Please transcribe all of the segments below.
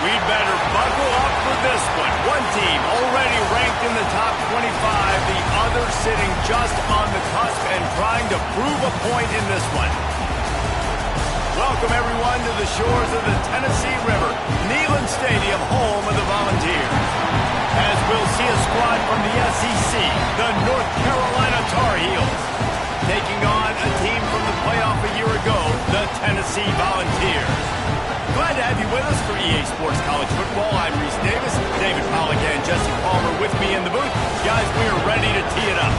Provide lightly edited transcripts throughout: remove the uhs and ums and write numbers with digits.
We'd better buckle up for this one. One team already ranked in the top 25, the other sitting just on the cusp and trying to prove a point in this one. Welcome, everyone, to the shores of the Tennessee River, Neyland Stadium, home of the Volunteers. As we'll see a squad from the SEC, the North Carolina Tar Heels, taking on a team from the playoff a year ago, the Tennessee Volunteers. Glad to have you with us for EA Sports College Football. I'm Reese Davis, David Pollack, and Jesse Palmer with me in the booth. Guys, we are ready to tee it up.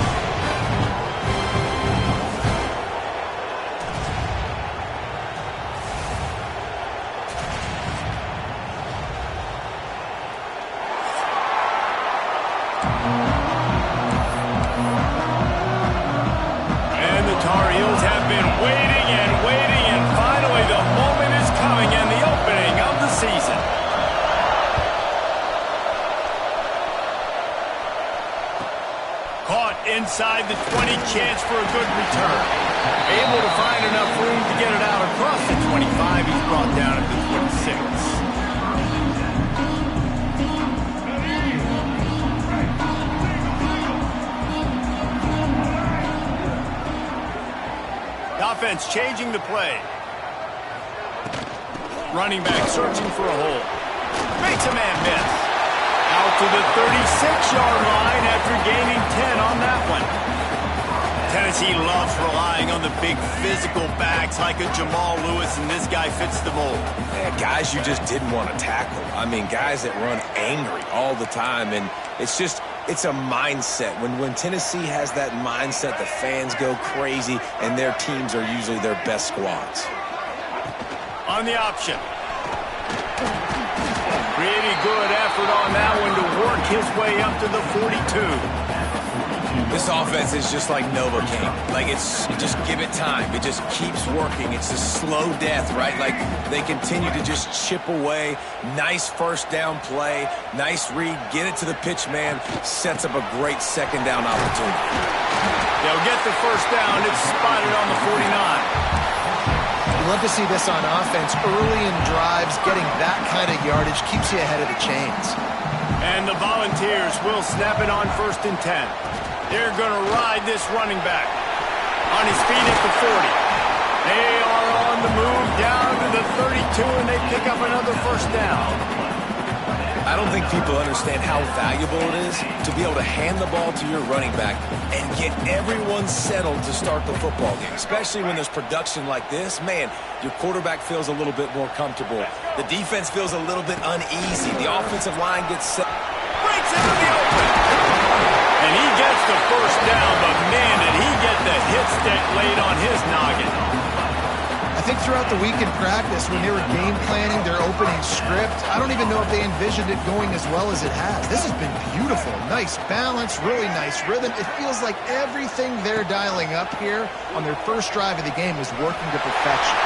And the Tar Heels have been waiting and waiting, and finally the moment is coming and the opening of the season. Caught inside the 20, chance for a good return. Able to find enough room to get it out across the 25. He's brought down at the 26. Offense changing the play. Running back searching for a hole. Makes a man miss. Out to the 36-yard line after gaining 10 on that one. Tennessee loves relying on the big physical backs like a Jamal Lewis, and this guy fits the mold. Yeah, guys you just didn't want to tackle. I mean, guys that run angry all the time, and it's a mindset. When Tennessee has that mindset, the fans go crazy, and their teams are usually their best squads. On the option. Pretty good effort on that one to work his way up to the 42. This offense is just like Novocaine. Like, it's just give it time. It just keeps working. It's a slow death, right? Like, they continue to just chip away. Nice first down play. Nice read. Get it to the pitch man. Sets up a great second down opportunity. They'll get the first down. It's spotted on the 49. You love to see this on offense. Early in drives, getting that kind of yardage keeps you ahead of the chains. And the Volunteers will snap it on 1st and 10. They're going to ride this running back. On his feet at the 40. They are on the move down to the 32, and they pick up another first down. I don't think people understand how valuable it is to be able to hand the ball to your running back and get everyone settled to start the football game. Especially when there's production like this. Man, your quarterback feels a little bit more comfortable. The defense feels a little bit uneasy. The offensive line gets set. Breaks into the open. And he gets the first down, but man, did he get the hit stick laid on his noggin. I think throughout the week in practice, when they were game planning their opening script, I don't even know if they envisioned it going as well as it has. This has been beautiful. Nice balance, really nice rhythm. It feels like everything they're dialing up here on their first drive of the game is working to perfection.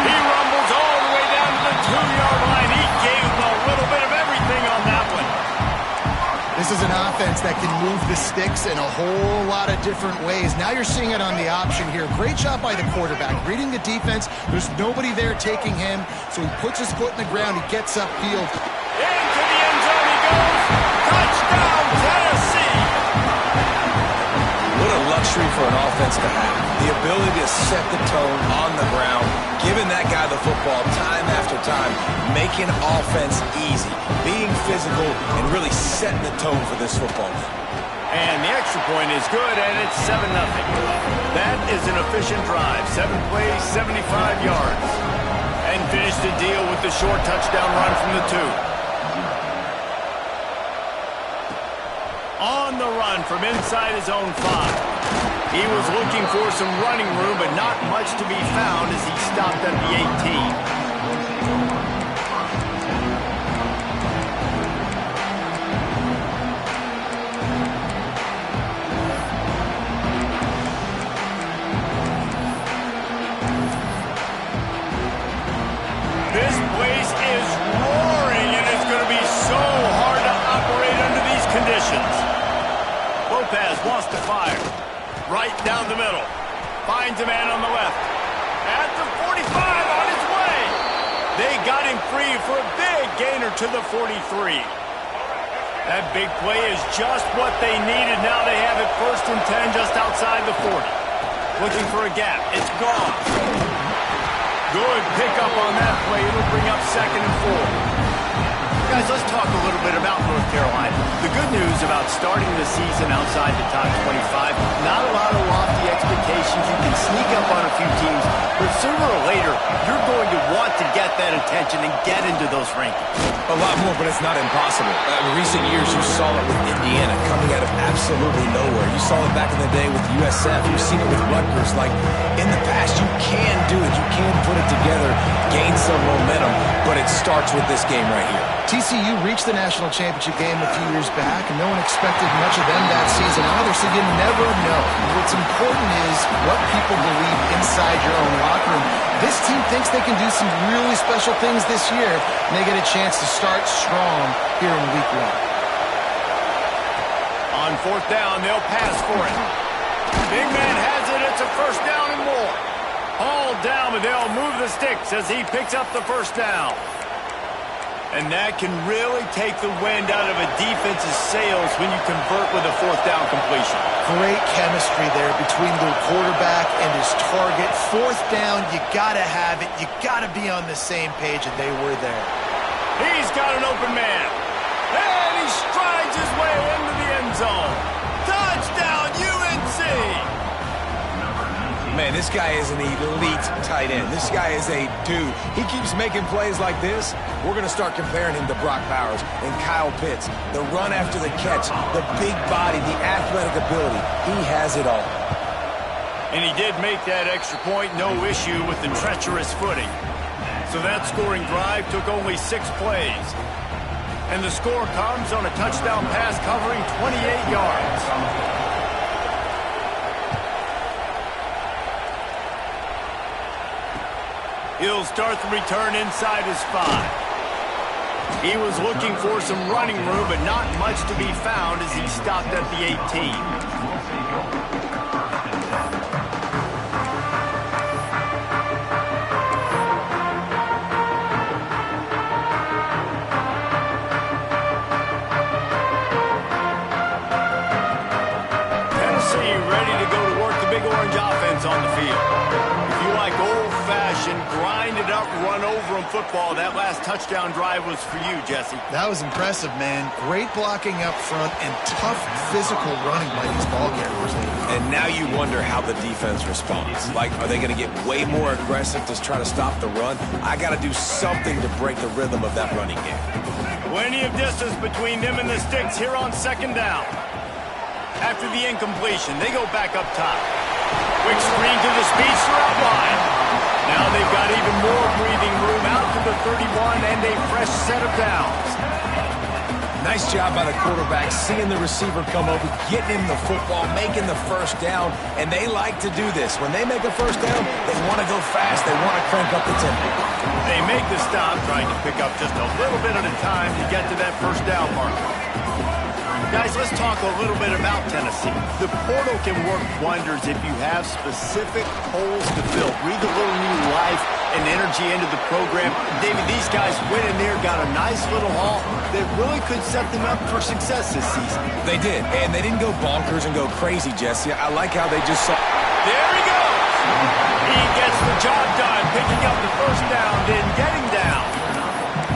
He rumbles all the way down to the 2-yard line. He gave them a little bit of everything on that one. This is an offense that can move the sticks in a whole lot of different ways. Now you're seeing it on the option here. Great job by the quarterback. Reading the defense. There's nobody there taking him, so he puts his foot in the ground. He gets upfield. Into the end zone he goes. Touchdown, Tennessee. What a luxury for an offense to have. The ability to set the tone on the ground, giving that guy the football time after time, making offense easy, being physical, and really setting the tone for this football game. And the extra point is good, and it's 7-0. That is an efficient drive. 7 plays, 75 yards. And finish the deal with the short touchdown run from the 2. On the run from inside his own 5. He was looking for some running room, but not much to be found as he stopped at the 18. This place is roaring, and it's going to be so hard to operate under these conditions. Lopez wants to fire. Right down the middle. Finds a man on the left. At the 45, on his way. They got him free for a big gainer to the 43. That big play is just what they needed. Now they have it 1st and 10 just outside the 40. Looking for a gap. It's gone. Good pickup on that play. It'll bring up 2nd and 4. Guys, let's talk a little bit about North Carolina. The good news about starting the season outside the top 25, not a lot of lofty expectations. You can sneak up on a few teams, but sooner or later, you're going to want to get that attention and get into those rankings. A lot more, but it's not impossible. In recent years, you saw it with Indiana coming out of absolutely nowhere. You saw it back in the day with USF. You've seen it with Rutgers. Like, in the past, you can do it. You can put it together, gain some momentum, but it starts with this game right here. TCU reached the national championship game a few years back, and no one expected much of them that season either, so you never know. What's important is what people believe inside your own locker room. This team thinks they can do some really special things this year, and they get a chance to start strong here in week 1. On 4th down, they'll pass for it. Big man has it. It's a 1st down and more. All down, but they'll move the sticks as he picks up the 1st down. And that can really take the wind out of a defense's sails when you convert with a 4th down completion. Great chemistry there between the quarterback and his target. 4th down, you got to have it. You got to be on the same page, and they were there. He's got an open man. And he strides his way into the end zone. Touchdown, UNC! Man, this guy is an elite tight end. This guy is a dude. He keeps making plays like this. We're going to start comparing him to Brock Bowers and Kyle Pitts. The run after the catch, the big body, the athletic ability. He has it all. And he did make that extra point, no issue with the treacherous footing. So that scoring drive took only 6 plays. And the score comes on a touchdown pass covering 28 yards. He'll start the return inside his 5. He was looking for some running room, but not much to be found as he stopped at the 18. On the field. If you like old-fashioned, grinded-up, run-over-'em football, that last touchdown drive was for you, Jesse. That was impressive, man. Great blocking up front and tough physical running by these ball carriers. And now you wonder how the defense responds. Like, are they going to get way more aggressive to try to stop the run? I got to do something to break the rhythm of that running game. Plenty of distance between them and the sticks here on 2nd down. After the incompletion, they go back up top. Quick screen to the speedster out wide. Now they've got even more breathing room out to the 31 and a fresh set of downs. Nice job by the quarterback, seeing the receiver come over, getting him the football, making the first down, and they like to do this. When they make a first down, they want to go fast. They want to crank up the tempo. They make the stop, trying to pick up just a little bit at a time to get to that first down marker. Guys, let's talk a little bit about Tennessee. The portal can work wonders if you have specific holes to fill. Breathe a little new life and energy into the program. David, these guys went in there, got a nice little haul that really could set them up for success this season. They did, and they didn't go bonkers and go crazy, Jesse. I like how they just saw... There he goes! He gets the job done, picking up the first down, then getting down.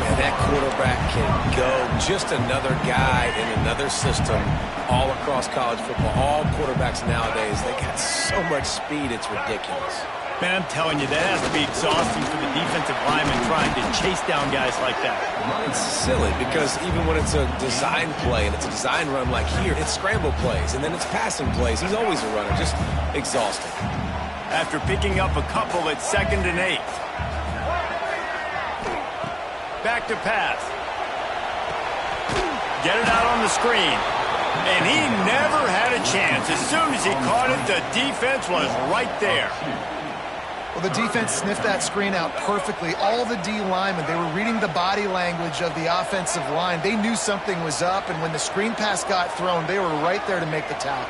And that quarterback can go. Just another guy in another system all across college football. All quarterbacks nowadays, they got so much speed, it's ridiculous. Man, I'm telling you, that has to be exhausting for the defensive lineman trying to chase down guys like that. It's silly because even when it's a design play and it's a design run like here, it's scramble plays and then it's passing plays. He's always a runner. Just exhausting. After picking up a couple at 2nd and 8. Back to pass. Get it out on the screen. And he never had a chance. As soon as he caught it, the defense was right there. Well, the defense sniffed that screen out perfectly. All the D linemen, they were reading the body language of the offensive line. They knew something was up, and when the screen pass got thrown, they were right there to make the tackle.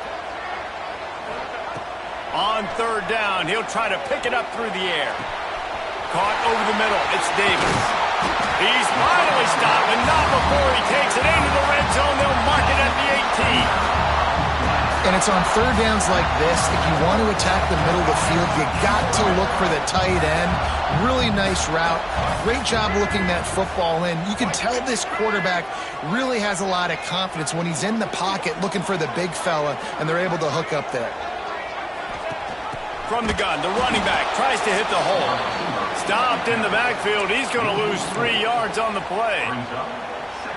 On 3rd down, he'll try to pick it up through the air. Caught over the middle. It's Davis. He's finally stopped, but not before he takes it into the red zone. They'll mark it at the 18. And it's on 3rd downs like this. If you want to attack the middle of the field, you got to look for the tight end. Really nice route. Great job looking that football in. You can tell this quarterback really has a lot of confidence when he's in the pocket looking for the big fella, and they're able to hook up there. From the gun, the running back tries to hit the hole. Stopped in the backfield. He's going to lose 3 yards on the play.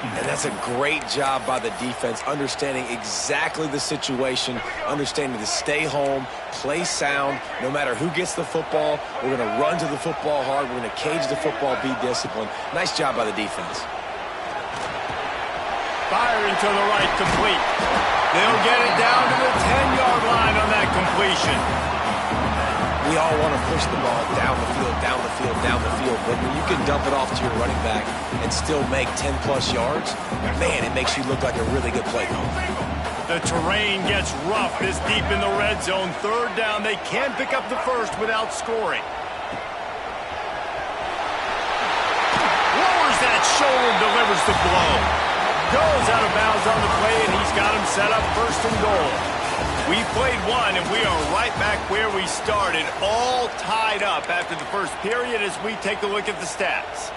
And that's a great job by the defense, understanding exactly the situation, understanding to stay home, play sound. No matter who gets the football, we're going to run to the football hard. We're going to cage the football, be disciplined. Nice job by the defense. Firing to the right, complete. They'll get it down to the 10-yard line on that completion. We all want to push the ball down the field, down the field, down the field. But when you can dump it off to your running back and still make 10-plus yards, man, it makes you look like a really good play caller. The terrain gets rough this deep in the red zone. 3rd down, they can't pick up the first without scoring. Lowers that shoulder, delivers the blow. Goes out of bounds on the play, and he's got him set up 1st and goal. We played one, and we are right back where we started, all tied up after the first period as we take a look at the stats.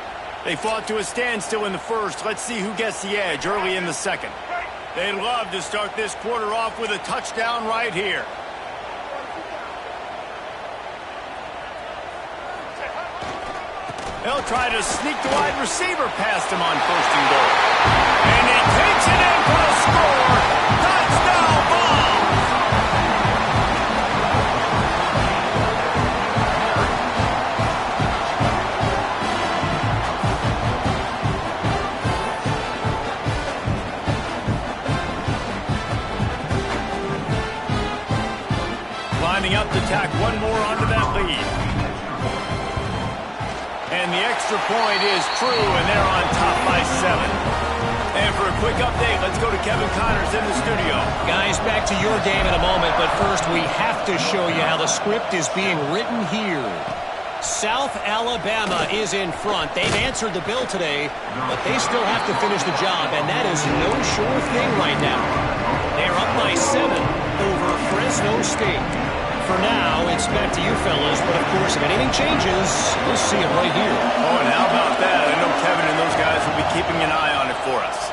They fought to a standstill in the first. Let's see who gets the edge early in the second. They'd love to start this quarter off with a touchdown right here. They'll try to sneak the wide receiver past him on 1st and goal. And he takes it in for the score. Touchdown ball. Lining up to tack one more onto that lead. And the extra point is true, and they're on top by 7. And for a quick update, let's go to Kevin Connors in the studio. Guys, back to your game in a moment, but first we have to show you how the script is being written here. South Alabama is in front. They've answered the bell today, but they still have to finish the job, and that is no sure thing right now. They're up by 7 over Fresno State. For now, it's back to you fellas, but of course, if anything changes, we'll see it right here. Oh, and how about that? I know Kevin and those guys will be keeping an eye on it for us.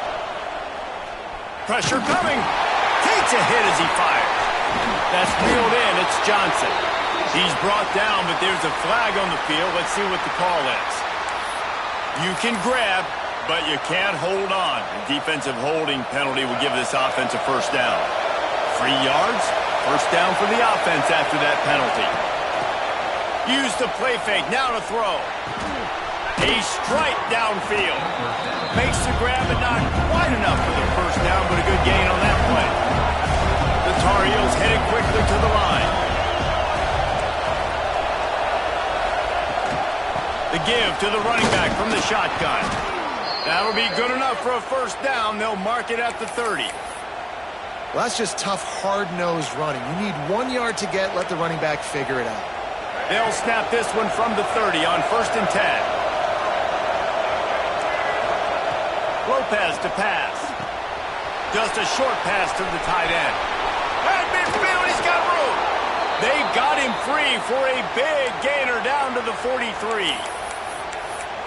Pressure coming. Takes a hit as he fires. That's reeled in. It's Johnson. He's brought down, but there's a flag on the field. Let's see what the call is. You can grab, but you can't hold on. A defensive holding penalty will give this offense a 1st down. 3 yards. 1st down for the offense after that penalty. Use the play fake. Now to throw. A strike downfield. Makes the grab, but not quite enough for the first down, but a good gain on that play. The Tar Heels headed quickly to the line. The give to the running back from the shotgun. That'll be good enough for a first down. They'll mark it at the 30. Well, that's just tough, hard-nosed running. You need 1 yard to get, let the running back figure it out. They'll snap this one from the 30 on 1st and 10. Lopez to pass. Just a short pass to the tight end. At midfield, he's got room. They got him free for a big gainer down to the 43.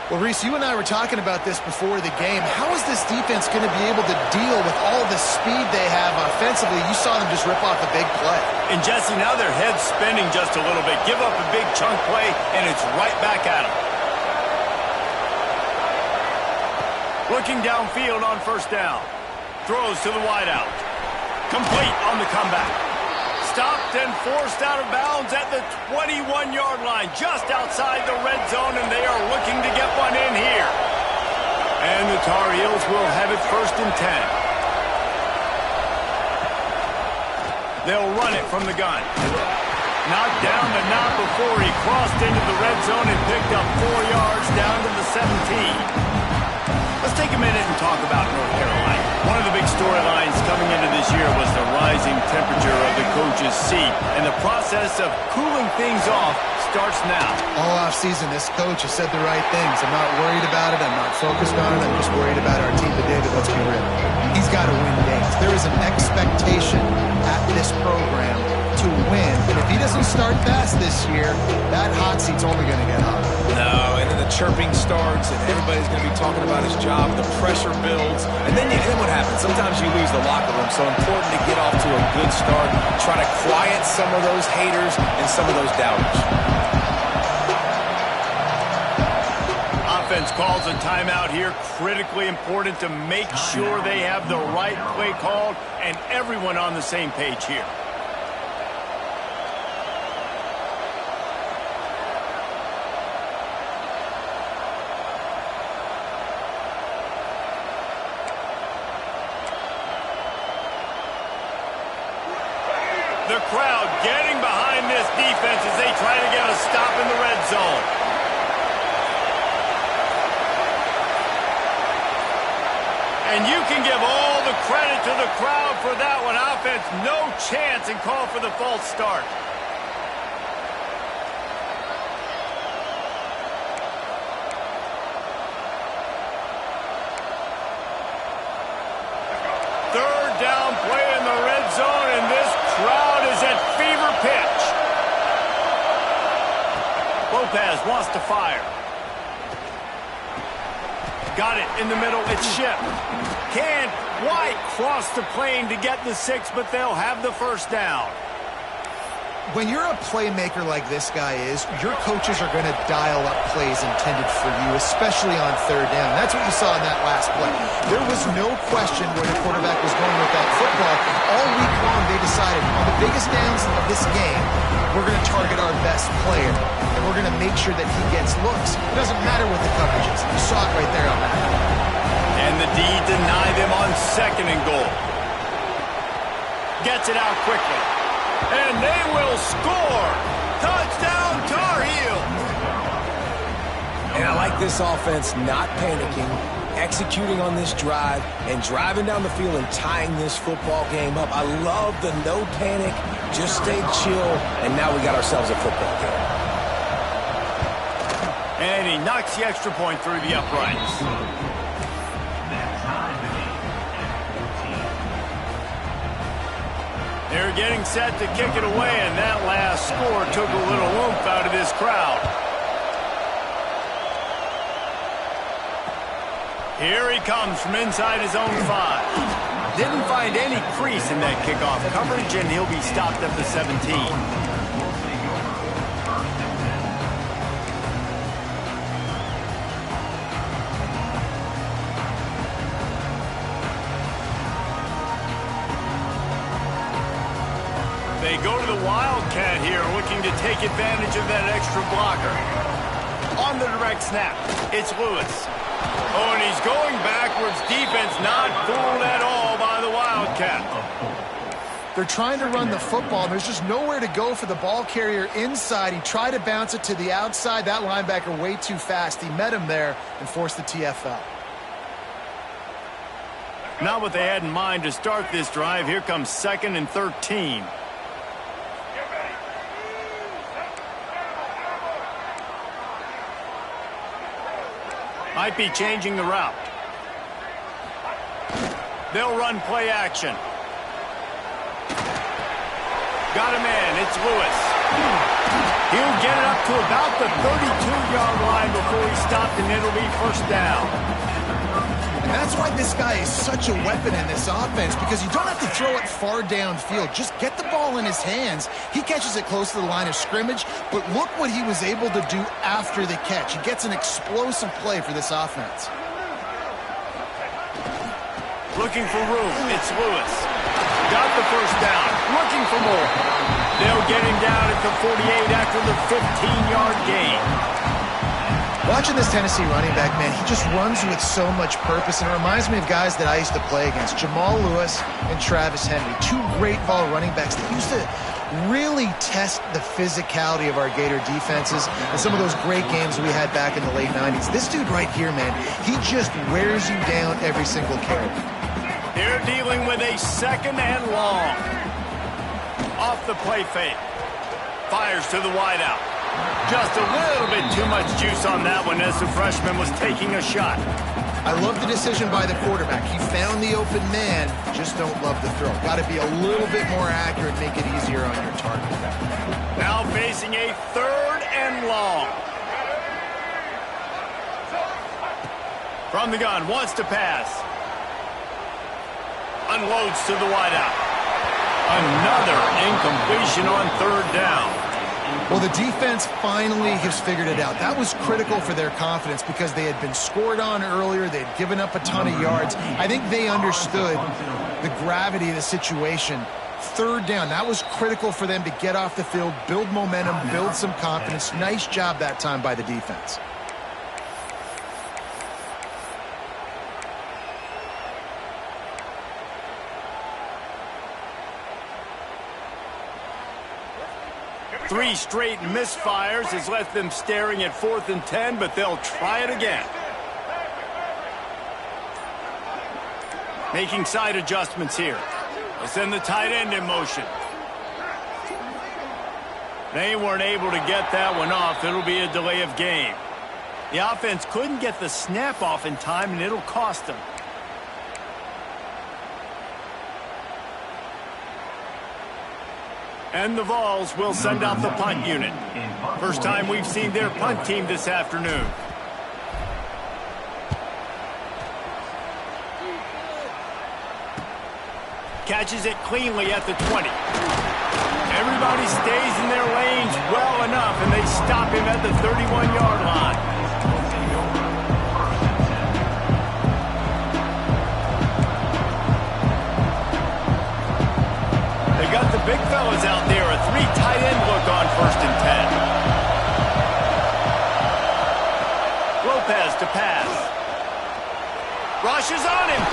Well, Reese, you and I were talking about this before the game. How is this defense going to be able to deal with all the speed they have offensively? You saw them just rip off a big play. And, Jesse, now their head's spinning just a little bit. Give up a big chunk play, and it's right back at them. Looking downfield on 1st down. Throws to the wideout. Complete on the comeback. Stopped and forced out of bounds at the 21-yard line, just outside the red zone, and they are looking to get one in here. And the Tar Heels will have it 1st and 10. They'll run it from the gun. Knocked down, but not before he crossed into the red zone and picked up 4 yards down to the 17. Let's take a minute and talk about North Carolina. One of the big storylines coming into this year was the rising temperature of the coach's seat, and the process of cooling things off starts now. All offseason, this coach has said the right things. I'm not worried about it. I'm not focused on it. I'm just worried about our team. But David, let's be real. He's got to win games. There is an expectation at this program to win, and if he doesn't start fast this year, that hot seat's only going to get hot. No, and then the chirping starts, and everybody's going to be talking about his job, the pressure builds, and then what happens? Sometimes you lose the locker room, so important to get off to a good start, try to quiet some of those haters and some of those doubters. Offense calls a timeout here. Critically important to make sure they have the right play called and everyone on the same page here. The crowd getting behind this defense as they try to get a stop in the red zone. And you can give all the credit to the crowd for that one. Offense, no chance, and call for the false start. Third down play in the red zone, and this crowd is at fever pitch. Lopez wants to fire. Got it in the middle. It's shipped. Can't quite cross the plane to get the 6, but they'll have the first down. When you're a playmaker like this guy is, your coaches are going to dial up plays intended for you, especially on 3rd down. That's what you saw in that last play. There was no question where the quarterback was going with that football. All week long, they decided on the biggest downs of this game, we're going to target our best player, and we're going to make sure that he gets looks. It doesn't matter what the coverage is. You saw it right there on that. And the D deny them on 2nd and goal. Gets it out quickly. And they will score. Touchdown, Tar Heels. And I like this offense not panicking, executing on this drive, and driving down the field and tying this football game up. I love the no panic, just stay chill, and now we got ourselves a football game. And he knocks the extra point through the uprights. They're getting set to kick it away, and that last score took a little oomph out of this crowd. Here he comes from inside his own 5. Didn't find any crease in that kickoff coverage, and he'll be stopped at the 17. They They go to the Wildcat here, looking to take advantage of that extra blocker. On the direct snap, it's Lewis. Oh, and he's going backwards. Defense not fooled at all by the Wildcat. They're trying to run the football, and there's just nowhere to go for the ball carrier inside. He tried to bounce it to the outside. That linebacker way too fast. He met him there and forced the TFL. Not what they had in mind to start this drive. Here comes 2nd and 13. Might be changing the route. They'll run play action. Got him in. It's Lewis. He'll get it up to about the 32-yard line before he stopped, and it'll be first down. And that's why this guy is such a weapon in this offense, because you don't have to throw it far downfield. Just get the ball in his hands. He catches it close to the line of scrimmage, but look what he was able to do after the catch. He gets an explosive play for this offense. Looking for room. It's Lewis. Got the first down. Looking for more. They'll get him down at the 48 after the 15-yard gain. Watching this Tennessee running back, man, he just runs with so much purpose, and it reminds me of guys that I used to play against, Jamal Lewis and Travis Henry, two great ball running backs that used to really test the physicality of our Gator defenses and some of those great games we had back in the late 90s. This dude right here, man, he just wears you down every single carry. They're dealing with a 2nd and long. Off the play fake. Fires to the wideout. Just a little bit too much juice on that one as the freshman was taking a shot. I love the decision by the quarterback. He found the open man, just don't love the throw. Got to be a little bit more accurate, make it easier on your target. Now facing a 3rd and long. From the gun, wants to pass. Unloads to the wideout. Another incompletion on 3rd down. Well, the defense finally has figured it out. That was critical for their confidence because they had been scored on earlier. They had given up a ton of yards. I think they understood the gravity of the situation. 3rd down, that was critical for them to get off the field, build momentum, build some confidence. Nice job that time by the defense. Three straight misfires has left them staring at 4th and 10, but they'll try it again. Making side adjustments here. They'll send the tight end in motion. They weren't able to get that one off. It'll be a delay of game. The offense couldn't get the snap off in time, and it'll cost them. And the Vols will send out the punt unit. First time we've seen their punt team this afternoon. Catches it cleanly at the 20. Everybody stays in their lanes well enough, and they stop him at the 31-yard line. They got the big fellas out there. A 3 tight end look on 1st and 10. Lopez to pass. Rushes on him.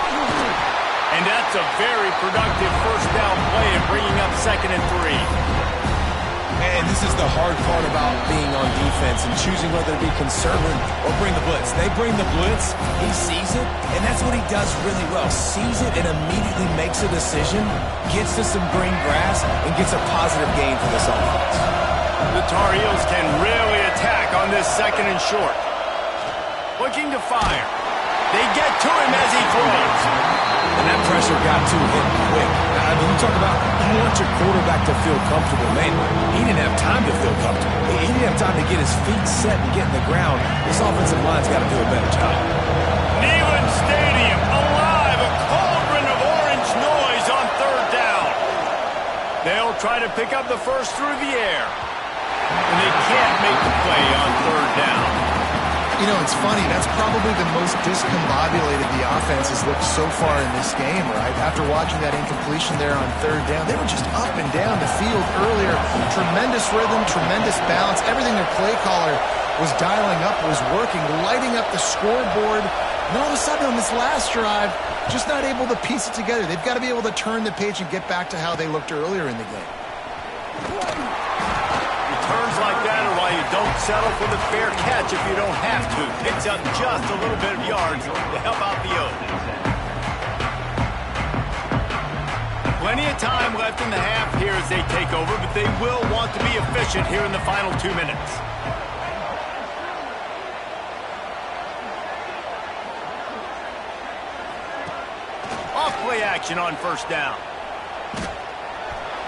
And that's a very productive first down play and bringing up 2nd and 3. And this is the hard part about being on defense and choosing whether to be conservative or bring the blitz. They bring the blitz, he sees it, and that's what he does really well. Sees it and immediately makes a decision, gets to some green grass, and gets a positive gain for this offense. The Tar Heels can really attack on this 2nd and short. Looking to fire. They get to him as he throws. And that pressure got to him quick. I mean, you talk about you want your quarterback to feel comfortable. Man, he didn't have time to feel comfortable. He didn't have time to get his feet set and get in the ground. This offensive line's got to do a better job. Neyland Stadium alive. A cauldron of orange noise on 3rd down. They'll try to pick up the first through the air. And they can't make the play on 3rd down. You know, it's funny. That's probably the most discombobulated the offense has looked so far in this game, right? After watching that incompletion there on third down, they were just up and down the field earlier. Tremendous rhythm, tremendous balance. Everything their play caller was dialing up was working, lighting up the scoreboard. And all of a sudden on this last drive, just not able to piece it together. They've got to be able to turn the page and get back to how they looked earlier in the game. Returns like that are why you don't settle for the fair catch if you don't have to. Picks up just a little bit of yards to help out the O. Plenty of time left in the half here as they take over, but they will want to be efficient here in the final 2 minutes. Off-play action on first down.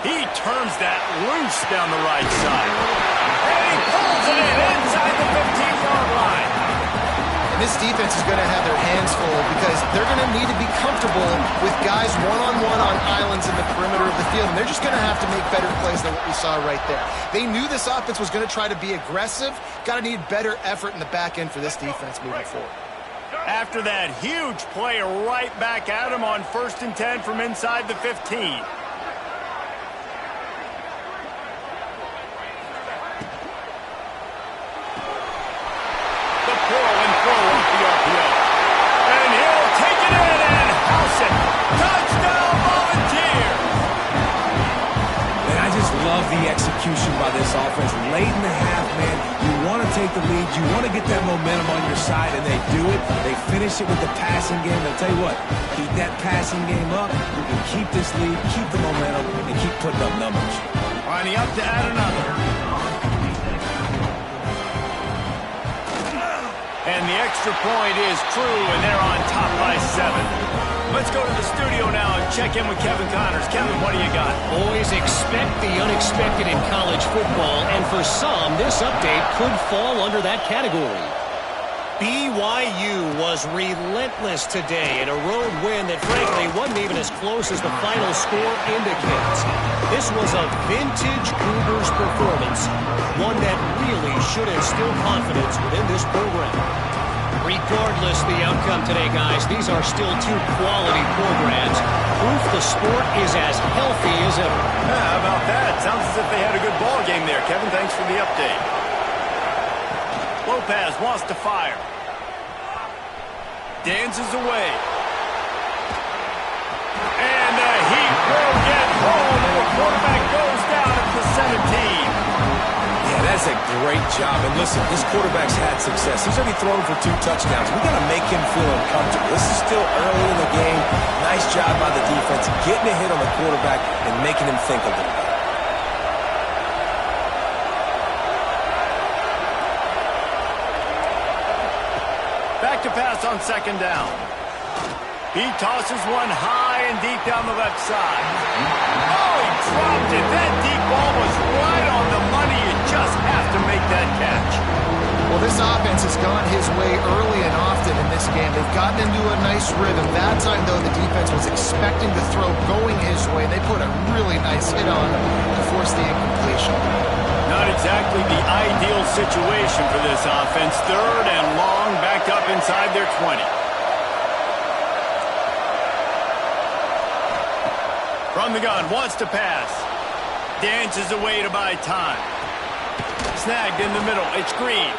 He turns that loose down the right side. And he pulls it in inside the 15-yard line. And this defense is going to have their hands full because they're going to need to be comfortable with guys one-on-one on islands in the perimeter of the field. And they're just going to have to make better plays than what we saw right there. They knew this offense was going to try to be aggressive. Got to need better effort in the back end for this defense moving forward. After that huge play, right back at him on 1st and 10 from inside the 15. The pull and throw off the RPO. And he'll take it in and house it. Touchdown, Volunteers! And I just love the execution by this offense. Late in the half, man, you want to take the lead. You want to get that momentum on your side, and they do it. They finish it with the passing game. I'll tell you what, keep that passing game up. You can keep this lead, keep the momentum, and keep putting up numbers. Lining up to add another. And the extra point is true, and they're on top by 7. Let's go to the studio now and check in with Kevin Connors. Kevin, what do you got? Always expect the unexpected in college football, and for some, this update could fall under that category. BYU was relentless today in a road win that frankly wasn't even as close as the final score indicates. This was a vintage Cougars performance, one that really should instill confidence within this program. Regardless the outcome today, guys, these are still two quality programs. Proof the sport is as healthy as ever. Yeah, how about that? Sounds as if they had a good ball game there. Kevin, thanks for the update. Lopez wants to fire. Dances away. And the heat will get home, and the quarterback goes down at the 17. Yeah, that's a great job. And listen, this quarterback's had success. He's already thrown for 2 touchdowns. We got to make him feel uncomfortable. This is still early in the game. Nice job by the defense, getting a hit on the quarterback and making him think a little bit. Back to pass on 2nd down. He tosses one high and deep down the left side. Oh, he dropped it. That deep ball was right on the money. You just have to make that catch. Well, this offense has gone his way early and often in this game. They've gotten into a nice rhythm. That time, though, the defense was expecting the throw going his way. They put a really nice hit on him to force the incompletion. Not exactly the ideal situation for this offense. 3rd and long, backed up inside their 20. From the gun, wants to pass. Dances away to buy time. Snagged in the middle. It's Green.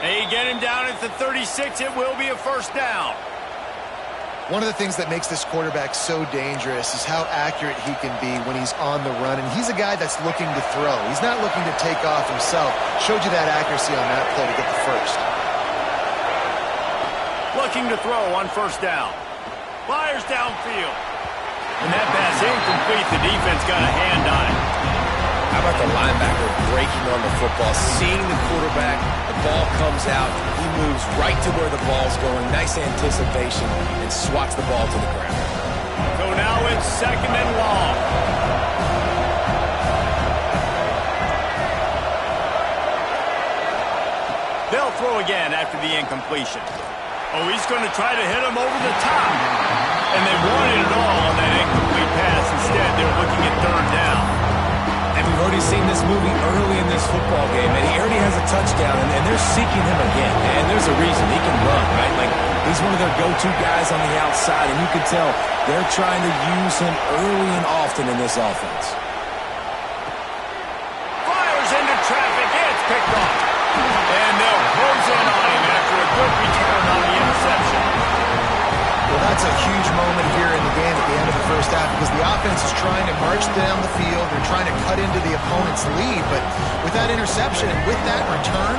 They get him down at the 36. It will be a 1st down. One of the things that makes this quarterback so dangerous is how accurate he can be when he's on the run. And he's a guy that's looking to throw. He's not looking to take off himself. Showed you that accuracy on that play to get the 1st. Looking to throw on 1st down. Fires downfield. And that pass incomplete. The defense got a hand on it. How about the linebacker breaking on the football, seeing the quarterback, the ball comes out, he moves right to where the ball's going, nice anticipation, and swats the ball to the ground. So now it's 2nd and long. They'll throw again after the incompletion. Oh, he's going to try to hit him over the top. And they wanted it all on that incomplete pass. Instead, they're looking at 3rd down. And we've already seen this movie early in this football game, and he already has a touchdown, and they're seeking him again. And there's a reason. He can run, right? Like, he's one of their go-to guys on the outside, and you can tell they're trying to use him early and often in this offense. Fires into traffic. It's picked off. And they'll close in on him after a good return on the interception. Well, that's a huge moment here in the game at the end of the first half because the offense is trying to march down the field. They're trying to cut into the opponent's lead. But with that interception and with that return,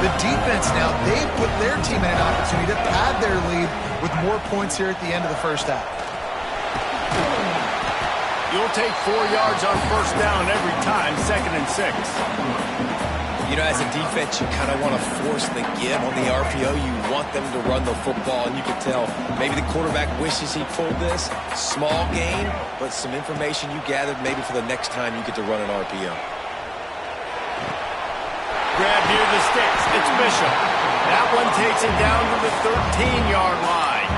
the defense now, they put their team in an opportunity to pad their lead with more points here at the end of the first half. You'll take 4 yards on first down every time, 2nd and 6. You know, as a defense, you kind of want to force the give on the RPO. You want them to run the football, and you can tell maybe the quarterback wishes he pulled this. Small gain, but some information you gathered maybe for the next time you get to run an RPO. Grab near the sticks. It's Bishop. That one takes it down to the 13-yard line.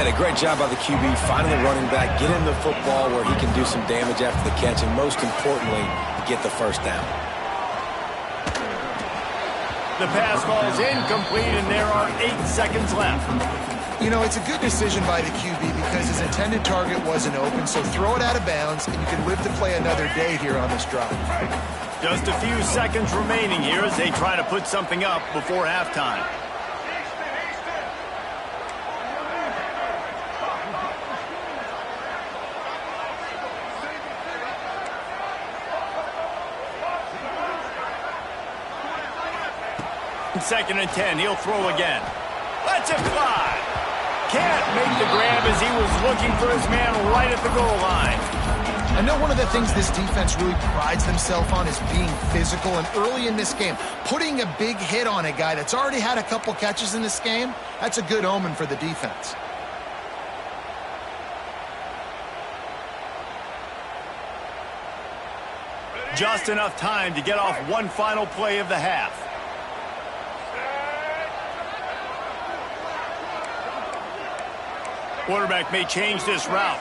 And a great job by the QB finding the running back, get him the football where he can do some damage after the catch, and most importantly, get the first down. The pass ball is incomplete, and there are 8 seconds left. You know, it's a good decision by the QB because his intended target wasn't open, so throw it out of bounds, and you can live to play another day here on this drive. Just a few seconds remaining here as they try to put something up before halftime. Second and 10, he'll throw again. Let's it fly. Can't make the grab as he was looking for his man right at the goal line. I know one of the things this defense really prides themselves on is being physical, and early in this game, putting a big hit on a guy that's already had a couple catches in this game, that's a good omen for the defense. Just enough time to get off one final play of the half. Quarterback may change this route.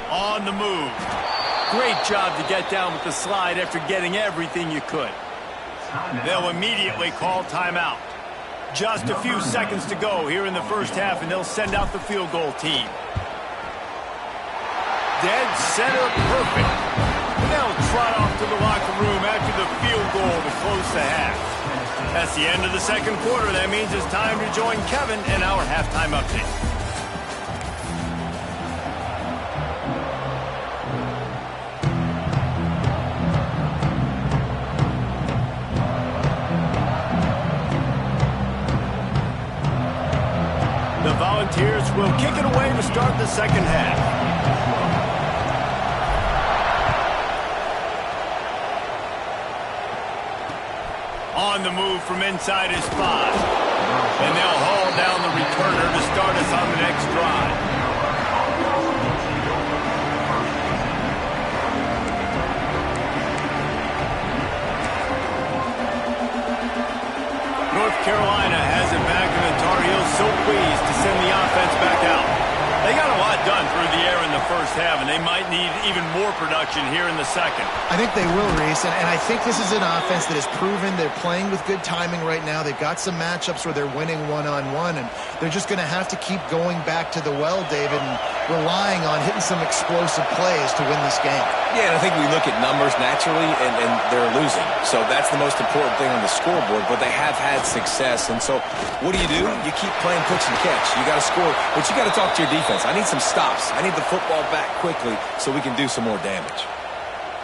On the move. Great job to get down with the slide after getting everything you could. They'll immediately call timeout. Just a few seconds to go here in the first half, and they'll send out the field goal team. Dead center perfect. And they'll trot off to the locker room after the field goal to close the half. That's the end of the second quarter. That means it's time to join Kevin in our halftime update. The Volunteers will kick it away to start the second half. On the move from inside his spot. And they'll haul down the returner to start us on the next drive. North Carolina has it back, and the Tar Heels so pleased to send the offense back out. They got a lot done through the air in the first half, and they might need even more production here in the second. I think they will, Reese, and I think this is an offense that has proven they're playing with good timing right now. They've got some matchups where they're winning one-on-one, and they're just going to have to keep going back to the well, David, and relying on hitting some explosive plays to win this game. Yeah, and I think we look at numbers naturally, and they're losing. So that's the most important thing on the scoreboard, but they have had success. And so what do? You keep playing pitch and catch. You got to score, but you got to talk to your defense. I need some stops. I need the football back quickly so we can do some more damage.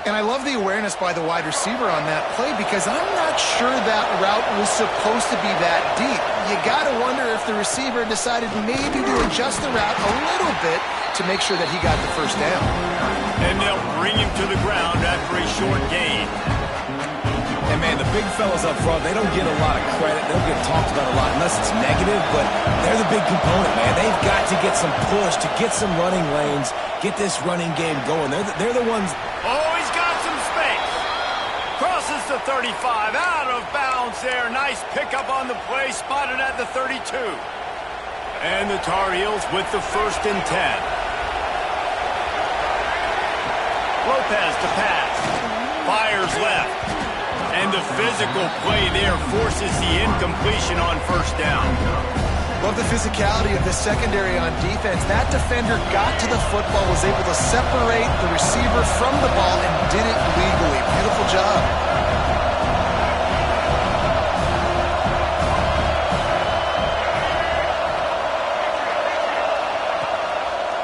And I love the awareness by the wide receiver on that play because I'm not sure that route was supposed to be that deep. You got to wonder if the receiver decided maybe to adjust the route a little bit to make sure that he got the first down. And they'll bring him to the ground after a short gain. And, man, the big fellas up front, they don't get a lot of credit. They don't get talked about a lot unless it's negative, but they're the big component, man. They've got to get some push, to get some running lanes, get this running game going. They're the ones. Oh, he's got some space. Crosses the 35, out of bounds there. Nice pickup on the play, spotted at the 32. And the Tar Heels with the 1st and 10. Lopez to pass. Fires left. And the physical play there forces the incompletion on 1st down. Love the physicality of the secondary on defense. That defender got to the football, was able to separate the receiver from the ball, and did it legally. Beautiful job.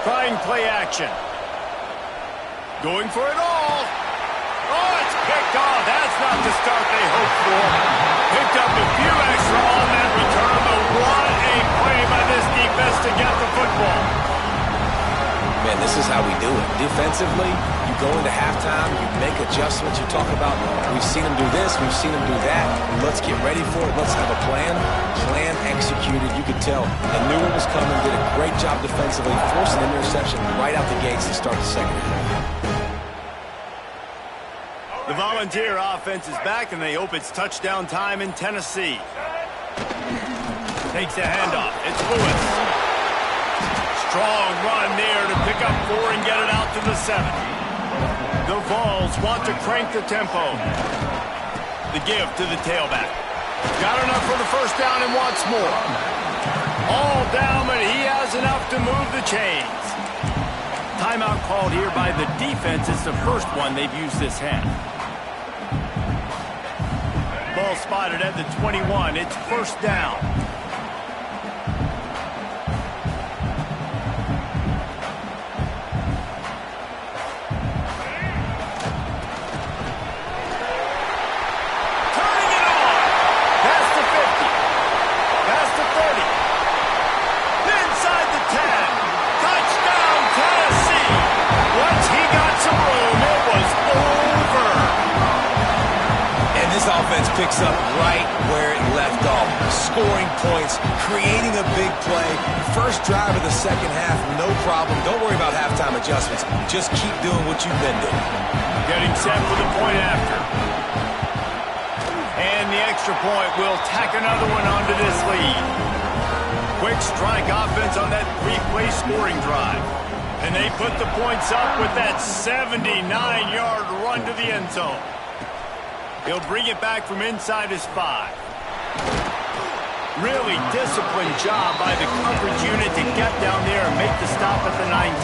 Trying play action. Going for it all. Oh, it's picked off. That's not the start they hoped for. Picked up a few extra on that return, but what a play by this defense to get the football. Man, this is how we do it. Defensively, you go into halftime, you make adjustments. You talk about, we've seen them do this, we've seen them do that. Let's get ready for it. Let's have a plan. Plan executed. You could tell they knew what was coming, did a great job defensively, forcing an interception right out the gates to start the second half. The Volunteer offense is back, and they hope it's touchdown time in Tennessee. Takes a handoff. It's Lewis. Strong run there to pick up 4 and get it out to the 7. The Vols want to crank the tempo. The give to the tailback. Got enough for the 1st down and wants more. All down, but he has enough to move the chains. Timeout called here by the defense. It's the first one they've used this half. Ball spotted at the 21. It's 1st down. Turning it on. Past the 50. Past the 30. Inside the 10. Touchdown, Tennessee. Once he got some room, it was over. And this offense picks up right where it left off. Scoring points, creating a big play. First drive of the second half, no problem. Don't worry about halftime adjustments. Just keep doing what you've been doing. Getting set for the point after. And the extra point will tack another one onto this lead. Quick strike offense on that 3-play scoring drive. And they put the points up with that 79-yard run to the end zone. He'll bring it back from inside his 5. Really disciplined job by the coverage unit to get down there and make the stop at the 19.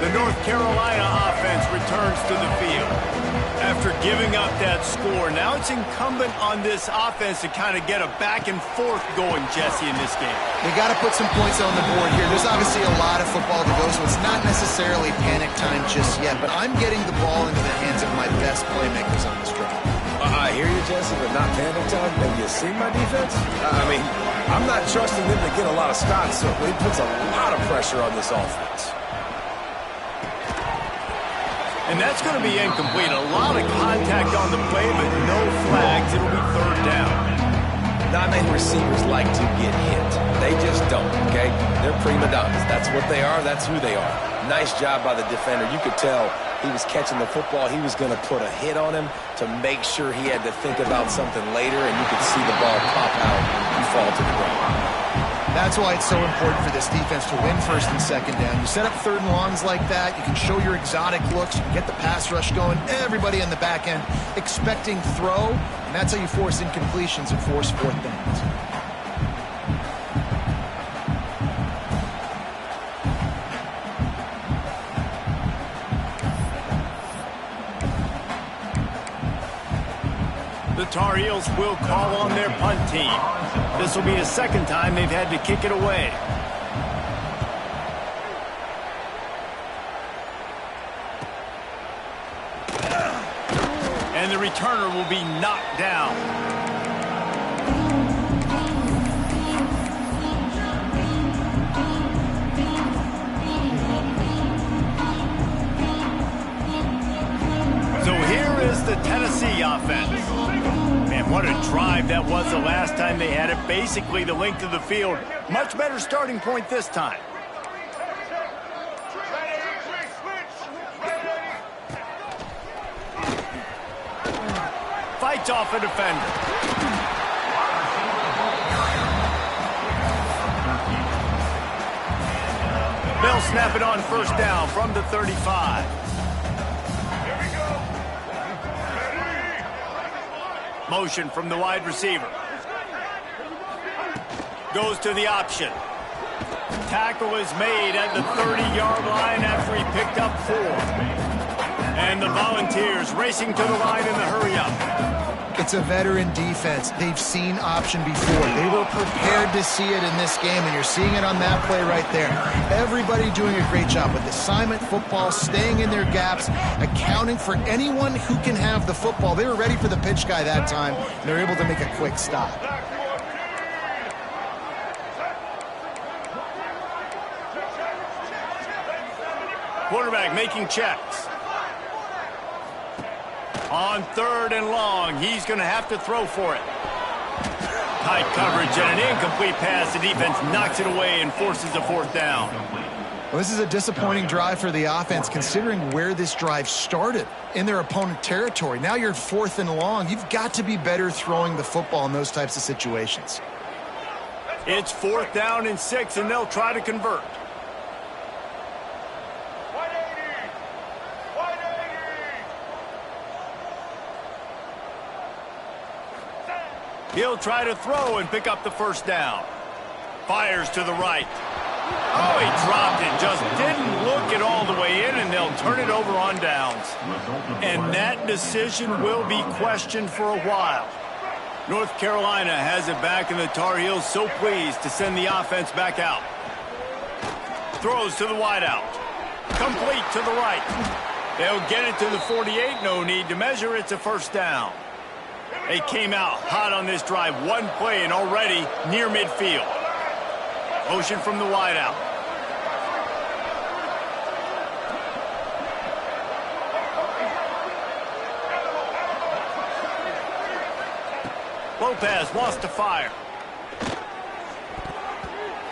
The North Carolina offense returns to the field. After giving up that score, now it's incumbent on this offense to kind of get a back and forth going, Jesse, in this game. They got to put some points on the board here. There's obviously a lot of football to go, so it's not necessarily panic time just yet, but I'm getting the ball into the hands of my best playmakers on this drive. I hear you, Jesse, but not panic time. Have you seen my defense? I mean, I'm not trusting them to get a lot of stops, so it puts a lot of pressure on this offense. And that's going to be incomplete. A lot of contact on the play, but no flags. It'll be 3rd down. Not many receivers like to get hit. They just don't, okay? They're prima donnas. That's what they are. That's who they are. Nice job by the defender. You could tell he was catching the football. He was going to put a hit on him to make sure he had to think about something later, and you could see the ball pop out and fall to the ground. That's why it's so important for this defense to win 1st and 2nd down. You set up 3rd and longs like that. You can show your exotic looks. You can get the pass rush going. Everybody on the back end expecting throw. And that's how you force incompletions and force 4th downs. The Tar Heels will call on their punt team. This will be the 2nd time they've had to kick it away. And the returner will be knocked down. So here is the Tennessee offense. Man, what a drive that was the last time they had it. Basically the length of the field. Much better starting point this time. Fights off a defender. snap it on first down from the 35. Motion from the wide receiver. Goes to the option. Tackle is made at the 30-yard line after he picked up 4. And the Volunteers racing to the line in the hurry-up. It's a veteran defense. They've seen option before. They were prepared to see it in this game, and you're seeing it on that play right there. Everybody doing a great job with assignment football, staying in their gaps, accounting for anyone who can have the football. They were ready for the pitch guy that time, and they're able to make a quick stop. Quarterback making checks. On 3rd and long, he's going to have to throw for it. Tight coverage and an incomplete pass. The defense knocks it away and forces a 4th down. Well, this is a disappointing drive for the offense, considering where this drive started in their opponent territory. Now you're 4th and long. You've got to be better throwing the football in those types of situations. It's 4th down and 6, and they'll try to convert. He'll try to throw and pick up the first down. Fires to the right. Oh, he dropped it. Just didn't look it all the way in, and they'll turn it over on downs. And that decision will be questioned for a while. North Carolina has it back, and the Tar Heels so pleased to send the offense back out. Throws to the wideout. Complete to the right. They'll get it to the 48. No need to measure. It's a first down. They came out hot on this drive. One play and already near midfield. Motion from the wideout. Lopez wants to fire.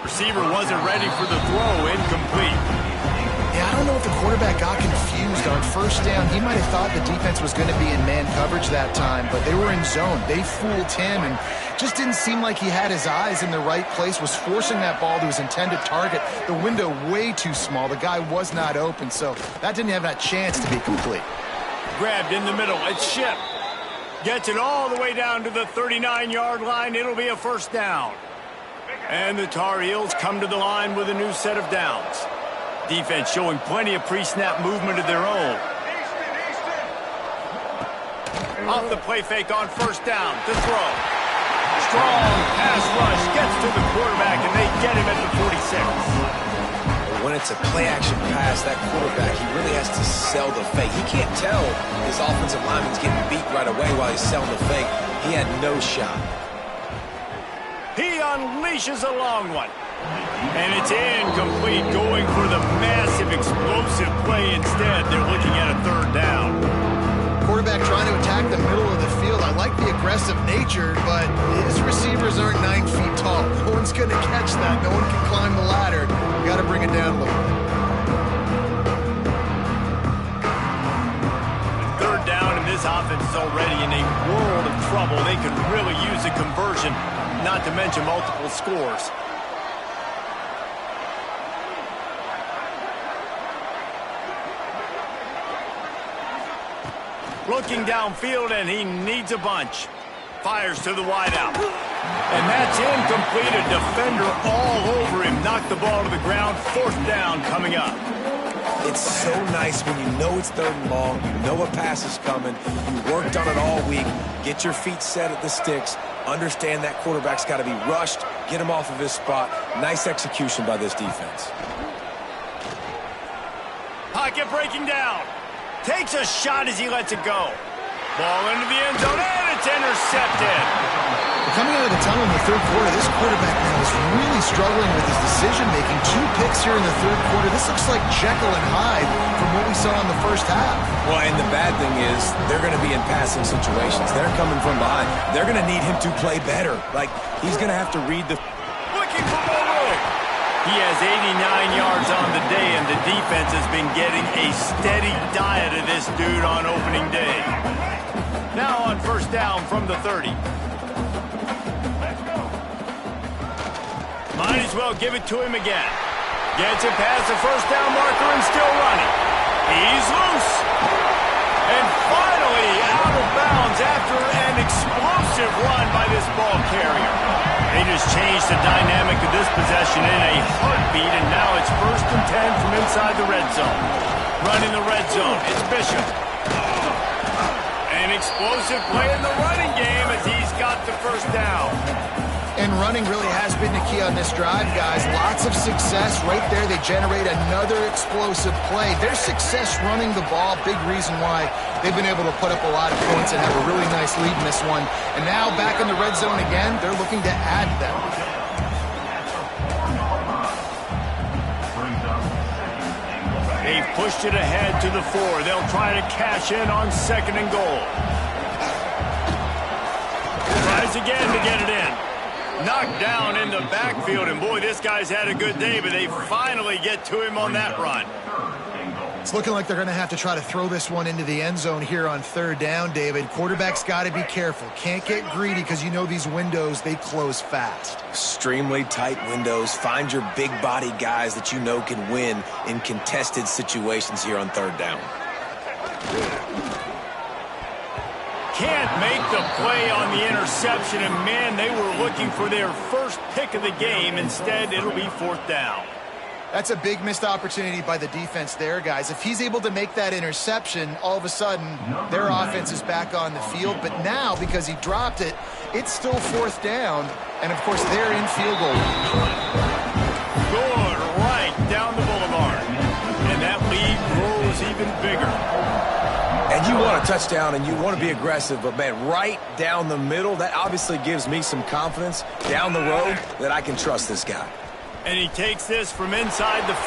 Receiver wasn't ready for the throw. Incomplete. Yeah, I don't know if the quarterback got confused on first down. He might have thought the defense was going to be in man coverage that time, but they were in zone. They fooled him and just didn't seem like he had his eyes in the right place, was forcing that ball to his intended target. The window way too small. The guy was not open, so that didn't have that chance to be complete. Grabbed in the middle. It's Ship. Gets it all the way down to the 39-yard line. It'll be a first down. And the Tar Heels come to the line with a new set of downs. Defense showing plenty of pre-snap movement of their own. Off the play fake on first down to throw. Strong pass rush gets to the quarterback, and they get him at the 46. When it's a play-action pass, that quarterback, he really has to sell the fake. He can't tell his offensive lineman's getting beat right away while he's selling the fake. He had no shot. He unleashes a long one. And it's incomplete, going for the massive explosive play instead. They're looking at a 3rd down. Quarterback trying to attack the middle of the field. I like the aggressive nature, but his receivers aren't 9 feet tall. No one's going to catch that. No one can climb the ladder. You got to bring it down a little bit. 3rd down, and this offense is already in a world of trouble. They could really use a conversion, not to mention multiple scores. Looking downfield, and he needs a bunch. Fires to the wideout. And that's incomplete. A defender all over him. Knocked the ball to the ground. 4th down coming up. It's so nice when you know it's 3rd and long, you know a pass is coming, you worked on it all week, get your feet set at the sticks, understand that quarterback's got to be rushed, get him off of his spot. Nice execution by this defense. Pocket breaking down. Takes a shot as he lets it go. Ball into the end zone, and it's intercepted. Coming out of the tunnel in the 3rd quarter, this quarterback now is really struggling with his decision-making. 2 picks here in the 3rd quarter. This looks like Jekyll and Hyde from what we saw in the first half. Well, and the bad thing is they're going to be in passing situations. They're coming from behind. They're going to need him to play better. Like, he's going to have to read the... Looking for more room. He has 89 yards on the day, and the defense has been getting a steady diet of this dude on opening day. Now on first down from the 30. Might as well give it to him again. Gets it past the first down marker and still running. He's loose. And finally out of bounds after an explosive run by this ball carrier. They just changed the dynamic of this possession in a heartbeat, and now it's 1st and 10 from inside the red zone. Running the red zone, it's Bishop. An explosive play in the running game as he's got the first down. And running really has been the key on this drive, guys. Lots of success right there. They generate another explosive play. Their success running the ball, big reason why they've been able to put up a lot of points and have a really nice lead in this one. And now back in the red zone again, they're looking to add them. They've pushed it ahead to the 4. They'll try to cash in on 2nd and goal. Tries again to get it in. Knocked down in the backfield, and boy, this guy's had a good day, but they finally get to him on that run. It's looking like they're going to have to try to throw this one into the end zone here on 3rd down, David. Quarterback's got to be careful. Can't get greedy because you know these windows, they close fast. Extremely tight windows. Find your big body guys that you know can win in contested situations here on 3rd down. Can't make the play on the interception, and man, they were looking for their first pick of the game. Instead, it'll be 4th down. That's a big missed opportunity by the defense there, guys. If he's able to make that interception, all of a sudden, their offense is back on the field. But now, because he dropped it, it's still 4th down, and of course, they're in field goal. Good, right down the boulevard. And that lead grows even bigger. And you want a touchdown and you want to be aggressive, but man, right down the middle, that obviously gives me some confidence down the road that I can trust this guy. And he takes this from inside the 5.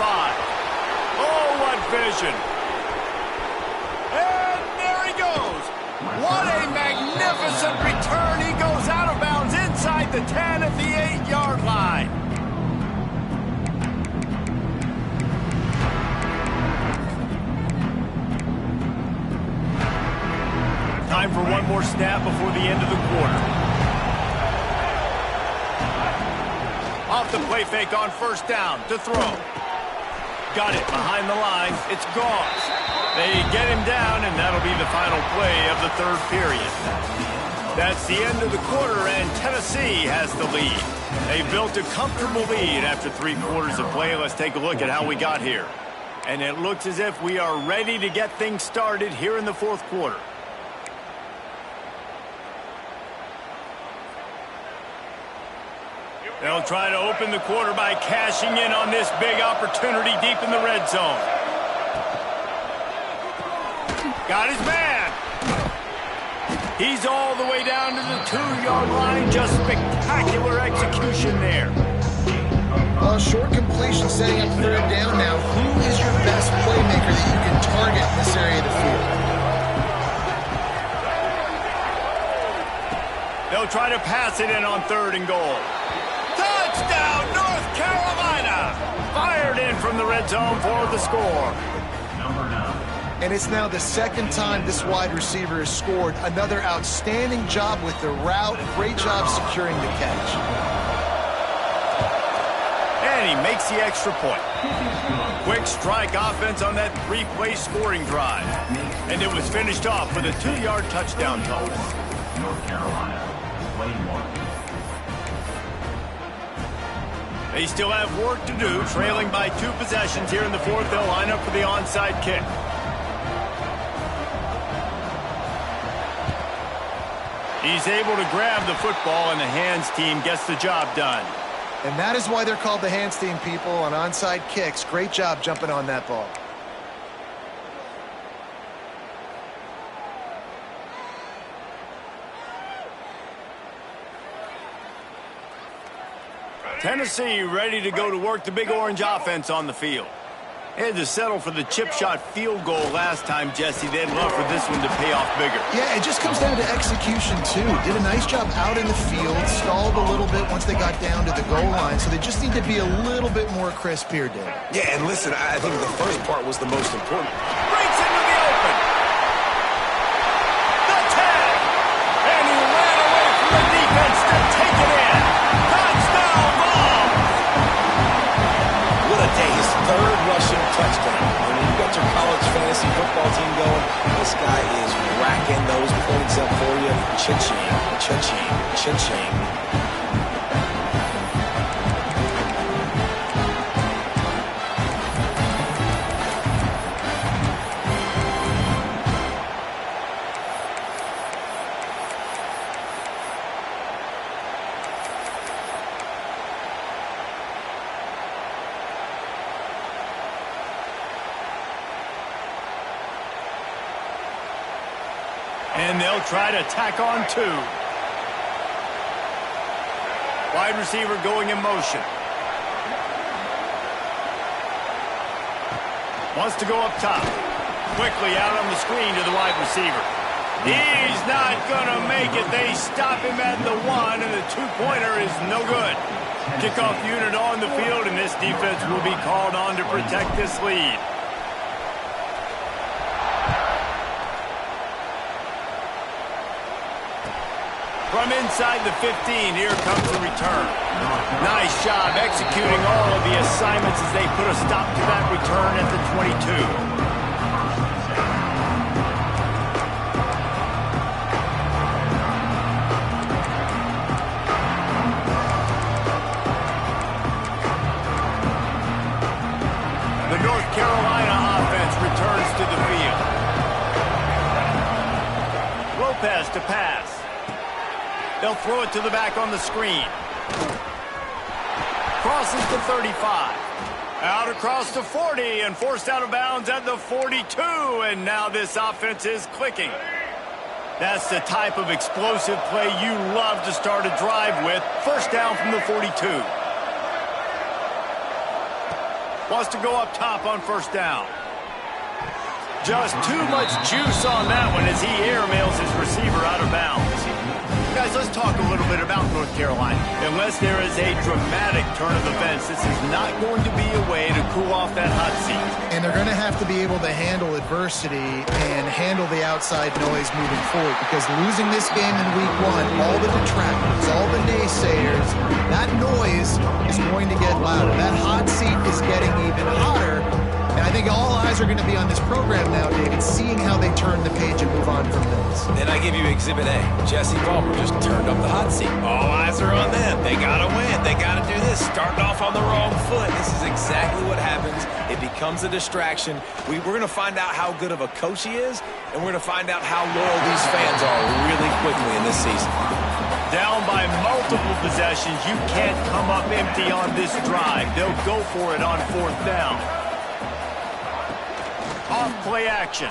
Oh, what vision. And there he goes. What a magnificent return. He goes out of bounds inside the 10 at the 8-yard line. Time for one more snap before the end of the quarter. Off the play fake on 1st down to throw. Got it behind the line. It's Gauze. They get him down, and that'll be the final play of the 3rd period. That's the end of the quarter, and Tennessee has the lead. They built a comfortable lead after 3 quarters of play. Let's take a look at how we got here. And it looks as if we are ready to get things started here in the 4th quarter. They'll try to open the quarter by cashing in on this big opportunity deep in the red zone. Got his man. He's all the way down to the 2-yard line. Just spectacular execution there. Well, short completion setting up 3rd down now. Who is your best playmaker that you can target in this area of the field? They'll try to pass it in on 3rd and goal. Touchdown, North Carolina! Fired in from the red zone for the score. And it's now the 2nd time this wide receiver has scored. Another outstanding job with the route. Great job securing the catch. And he makes the extra point. Quick strike offense on that 3-play scoring drive. And it was finished off with a 2-yard touchdown toss. North Carolina, play 1. They still have work to do, trailing by 2 possessions here in the 4th. They'll line up for the onside kick. He's able to grab the football, and the hands team gets the job done. And that is why they're called the hands team, people, on onside kicks. Great job jumping on that ball. Tennessee ready to go to work the Big Orange offense on the field. They had to settle for the chip shot field goal last time, Jesse. They'd love for this one to pay off bigger. Yeah, it just comes down to execution, too. Did a nice job out in the field, stalled a little bit once they got down to the goal line, so they just need to be a little bit more crisp here, Dave. Yeah, and listen, I think the first part was the most important. Breaks into the open. The tag. And he ran away from the defense to take it in. Touchdown ball. What a day his Chin-chain. And they'll try to tack on two. Wide receiver going in motion. Wants to go up top. Quickly out on the screen to the wide receiver. He's not going to make it. They stop him at the 1, and the two-pointer is no good. Kickoff unit on the field, and this defense will be called on to protect this lead. From inside the 15, here comes the return. Nice job executing all of the assignments as they put a stop to that return at the 22. The North Carolina offense returns to the field. Lopez to pass. They'll throw it to the back on the screen. Crosses to 35. Out across to 40 and forced out of bounds at the 42. And now this offense is clicking. That's the type of explosive play you love to start a drive with. First down from the 42. Wants to go up top on first down. Just too much juice on that one as he airmails his receiver out of bounds. Guys, let's talk a little bit about North Carolina. Unless there is a dramatic turn of events, this is not going to be a way to cool off that hot seat. And they're going to have to be able to handle adversity and handle the outside noise moving forward, because losing this game in week 1, all the detractors, all the naysayers, that noise is going to get louder. That hot seat is getting even hotter. And I think all eyes are going to be on this program now, David, seeing how they turn the page and move on from this. Then I give you Exhibit A. Jesse Palmer just turned up the hot seat. All eyes are on them. They got to win. They got to do this. Starting off on the wrong foot. This is exactly what happens. It becomes a distraction. We're going to find out how good of a coach he is, and we're going to find out how loyal these fans are really quickly in this season. Down by multiple possessions. You can't come up empty on this drive. They'll go for it on fourth down. Off play action.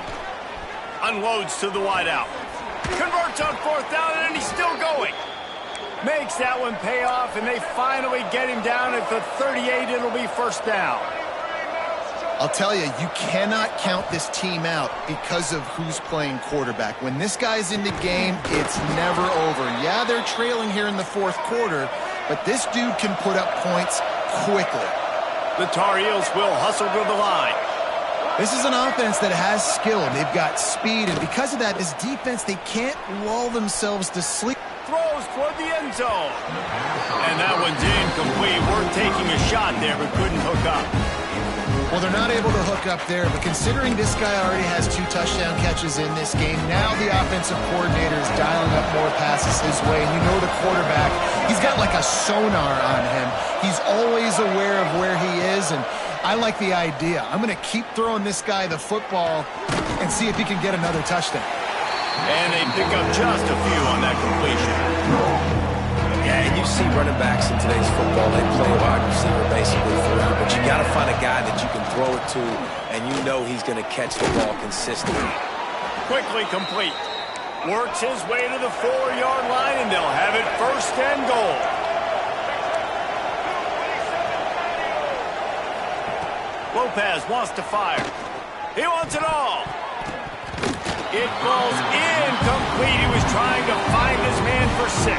Unloads to the wideout. Converts on fourth down, and he's still going. Makes that one pay off, and they finally get him down at the 38. It'll be first down. I'll tell you, you cannot count this team out because of who's playing quarterback. When this guy's in the game, it's never over. Yeah, they're trailing here in the fourth quarter, but this dude can put up points quickly. The Tar Heels will hustle to the line. This is an offense that has skill. They've got speed, and because of that, this defense, they can't lull themselves to sleep. Throws toward the end zone. And that one's incomplete. We're taking a shot there, but couldn't hook up. Well, they're not able to hook up there, but considering this guy already has 2 touchdown catches in this game, now the offensive coordinator is dialing up more passes his way. And you know the quarterback, he's got like a sonar on him. He's always aware of where he is, and I like the idea. I'm going to keep throwing this guy the football and see if he can get another touchdown. And they pick up just a few on that completion. Yeah, and you see running backs in today's football, they play a wide receiver basically for you, but you got to find a guy that you can throw it to, and you know he's going to catch the ball consistently. Quickly complete. Works his way to the 4-yard line, and they'll have it first and goal. Lopez wants to fire. He wants it all. It falls incomplete. He was trying to find his man for 6.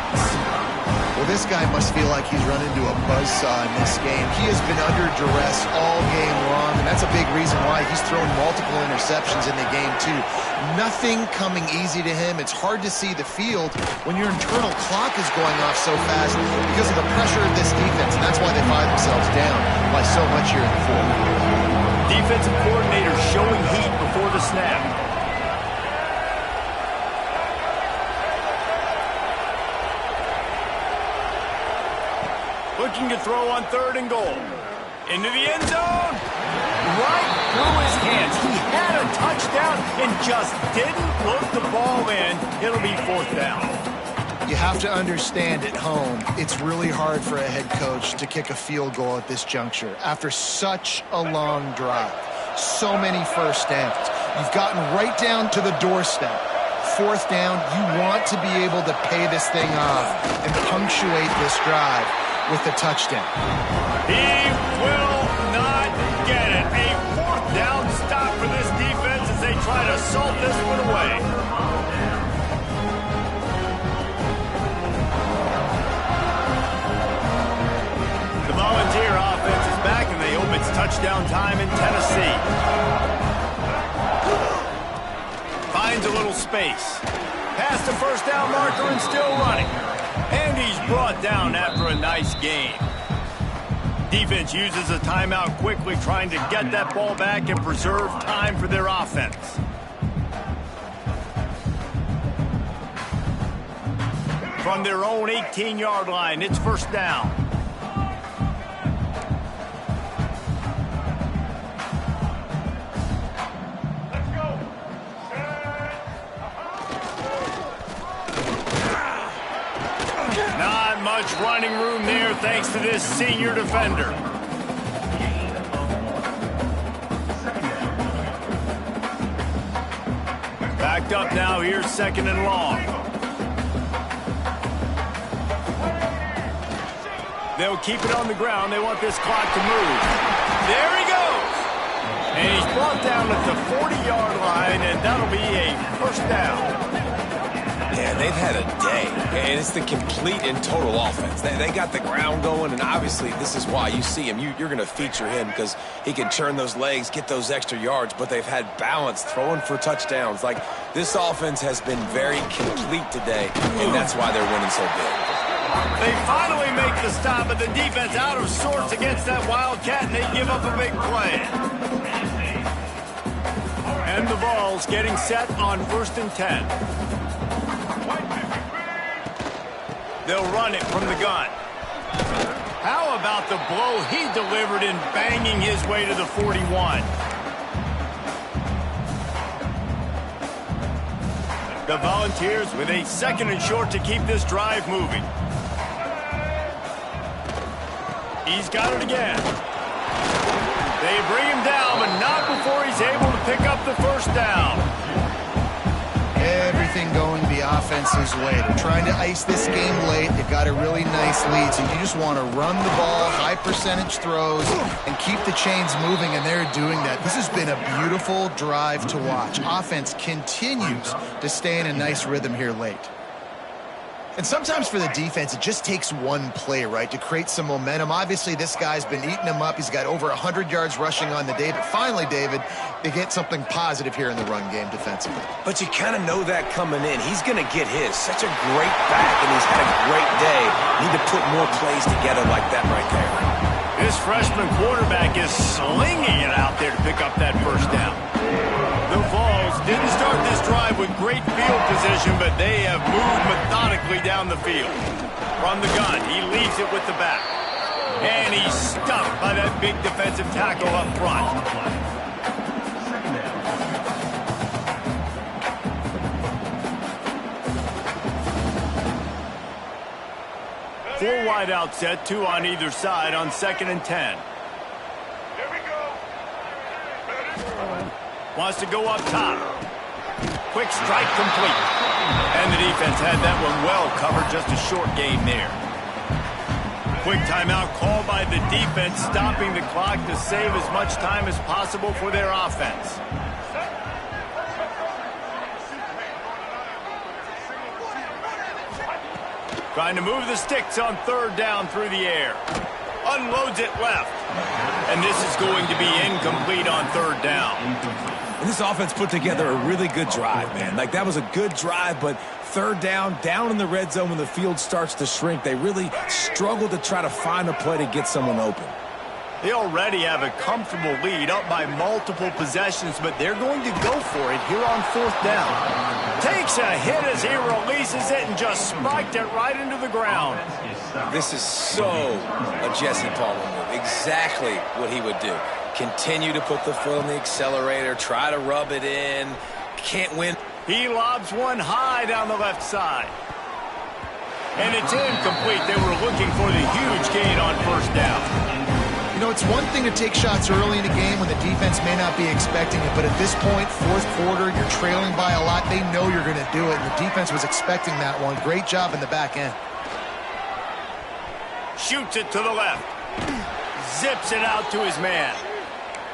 Well, this guy must feel like he's run into a buzzsaw in this game. He has been under duress all game long, and that's a big reason why he's thrown multiple interceptions in the game, too. Nothing coming easy to him. It's hard to see the field when your internal clock is going off so fast because of the pressure of this defense, and that's why they find themselves down by so much here in the fourth. Defensive coordinator showing heat before the snap. Looking to throw on 3rd and goal. Into the end zone. Right through his hands. He had a touchdown and just didn't put the ball in. It'll be 4th down. You have to understand at home, it's really hard for a head coach to kick a field goal at this juncture after such a long drive. So many first downs. You've gotten right down to the doorstep. 4th down, you want to be able to pay this thing off and punctuate this drive with a touchdown. He will not get it. A 4th down stop for this defense as they try to salt this one away. The Volunteer offense is back, and they hope it's touchdown time in Tennessee. Finds a little space. Past the 1st down marker and still running. And he's brought down after a nice gain. Defense uses a timeout quickly, trying to get that ball back and preserve time for their offense. From their own 18-yard line, it's 1st down. Not much running room there thanks to this senior defender. Backed up now, here's 2nd and long. They'll keep it on the ground. They want this clock to move. There he goes. And he's brought down at the 40-yard line, and that'll be a 1st down. Yeah, they've had a day, and it's the complete and total offense. They got the ground going, and obviously this is why you see him. You're going to feature him because he can churn those legs, get those extra yards, but they've had balance, throwing for touchdowns. Like, this offense has been very complete today, and that's why they're winning so big. They finally make the stop, but the defense out of sorts against that Wildcat, and they give up a big play. And the ball's getting set on 1st and 10. They'll run it from the gun. How about the blow he delivered in banging his way to the 41? The Volunteers with a 2nd and short to keep this drive moving. He's got it again. They bring him down, but not before he's able to pick up the 1st down. Everything going the offense's way. They're trying to ice this game late. They've got a really nice lead, so you just want to run the ball, high percentage throws, and keep the chains moving, and they're doing that. This has been a beautiful drive to watch. Offense continues to stay in a nice rhythm here late. And sometimes for the defense, it just takes one play, right, to create some momentum. Obviously, this guy's been eating them up. He's got over 100 yards rushing on the day. But finally, David, they get something positive here in the run game defensively. But you kind of know that coming in. He's going to get his. Such a great back, and he's had a great day. Need to put more plays together like that right there. This freshman quarterback is slinging it out there to pick up that 1st down. The Vols didn't start this drive with great field position, but they have moved methodically down the field. From the gun, he leaves it with the back. And he's stuffed by that big defensive tackle up front. Four wide out set, 2 on either side on 2nd and 10. Wants to go up top. Quick strike complete. And the defense had that one well covered. Just a short gain there. Quick timeout called by the defense, stopping the clock to save as much time as possible for their offense. Trying to move the sticks on 3rd down through the air. Unloads it left. And this is going to be incomplete on 3rd down. And this offense put together a really good drive, man. Like, that was a good drive, but 3rd down in the red zone when the field starts to shrink, they really struggle to try to find a play to get someone open. They already have a comfortable lead, up by multiple possessions, but they're going to go for it here on 4th down. Takes a hit as he releases it and just spiked it right into the ground. This is so a Jesse Palmer move. Exactly what he would do. Continue to put the foot on the accelerator, try to rub it in. Can't win. He lobs one high down the left side. And it's incomplete. They were looking for the huge gain on first down. You know, it's one thing to take shots early in a game when the defense may not be expecting it, but at this point, fourth quarter, you're trailing by a lot. They know you're going to do it, and the defense was expecting that one. Great job in the back end. Shoots it to the left. Zips it out to his man.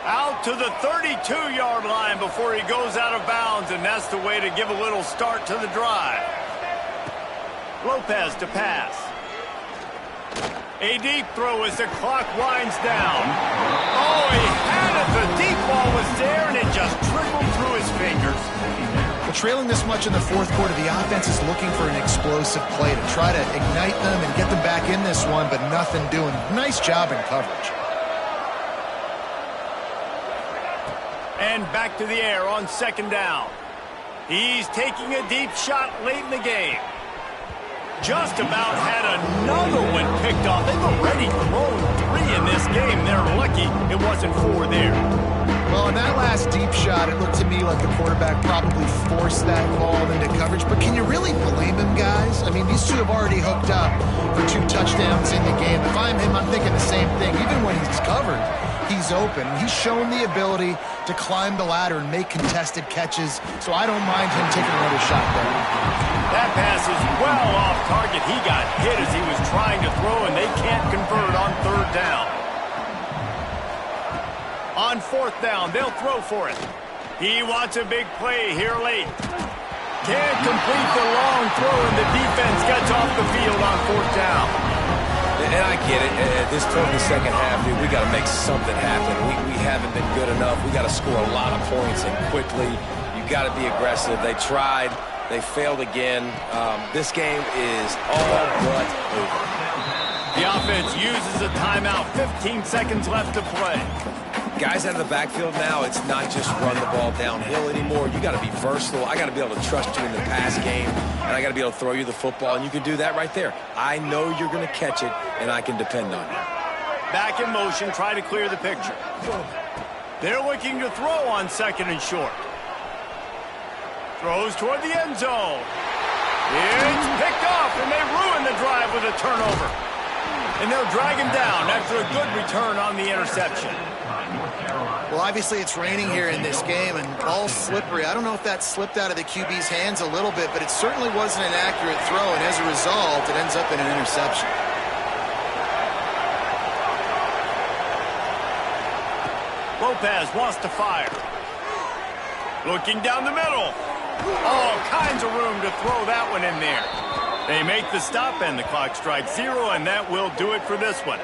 Out to the 32-yard line before he goes out of bounds, and that's the way to give a little start to the drive. Lopez to pass. A deep throw as the clock winds down. Oh, he had it. The deep ball was there, and it just trickled through his fingers. Well, trailing this much in the fourth quarter, the offense is looking for an explosive play to try to ignite them and get them back in this one, but nothing doing. Nice job in coverage. And back to the air on second down. He's taking a deep shot late in the game. Just about had another one picked off. They've already thrown 3 in this game. They're lucky it wasn't 4 there. Well, in that last deep shot, it looked to me like the quarterback probably forced that ball into coverage. But can you really blame him, guys? I mean, these two have already hooked up for 2 touchdowns in the game. If I'm him, I'm thinking the same thing. Even when he's covered, he's open. He's shown the ability to climb the ladder and make contested catches, so I don't mind him taking another shot there. That pass is well off target. He got hit as he was trying to throw, and they can't convert on third down. On fourth down, they'll throw for it. He wants a big play here late. Can't complete the long throw, and the defense gets off the field on fourth down. And I get it. At this point in the second half, dude, we got to make something happen. We haven't been good enough. We got to score a lot of points and quickly. You got to be aggressive. They tried. They failed again. This game is all but over. The offense uses a timeout. 15 seconds left to play. Guys out of the backfield now, it's not just run the ball downhill anymore. You got to be versatile. I got to be able to trust you in the pass game, and I got to be able to throw you the football, and you can do that right there. I know you're going to catch it, and I can depend on you. Back in motion, try to clear the picture. They're looking to throw on second and short. Throws toward the end zone. It's picked off, and they ruin the drive with a turnover. And they'll drag him down after a good return on the interception. Well, obviously it's raining here in this game, and ball's slippery. I don't know if that slipped out of the QB's hands a little bit, but it certainly wasn't an accurate throw, and as a result, it ends up in an interception. Lopez wants to fire. Looking down the middle. All kinds of room to throw that one in there. They make the stop, and the clock strikes 0, and that will do it for this one.